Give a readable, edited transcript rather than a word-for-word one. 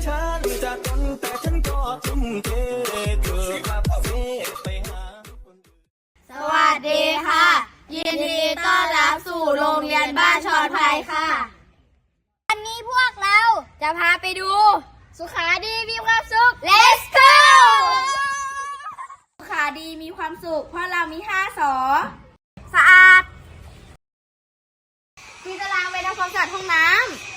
ฉันจะทนแต่ฉันก็ทุ่มเทเธอครับไปหาสวัสดีค่ะยินดีต้อนรับสู่โรงเรียนบ้านชอนไพค่ะวันนี้พวกเราจะพาไปดูสุขาดีมีความสุข Let's go สุขาดีมีความสุขเพราะเรามี5 สอสะอาดมีตารางไว้ทำความสะอาดห้องน้ำ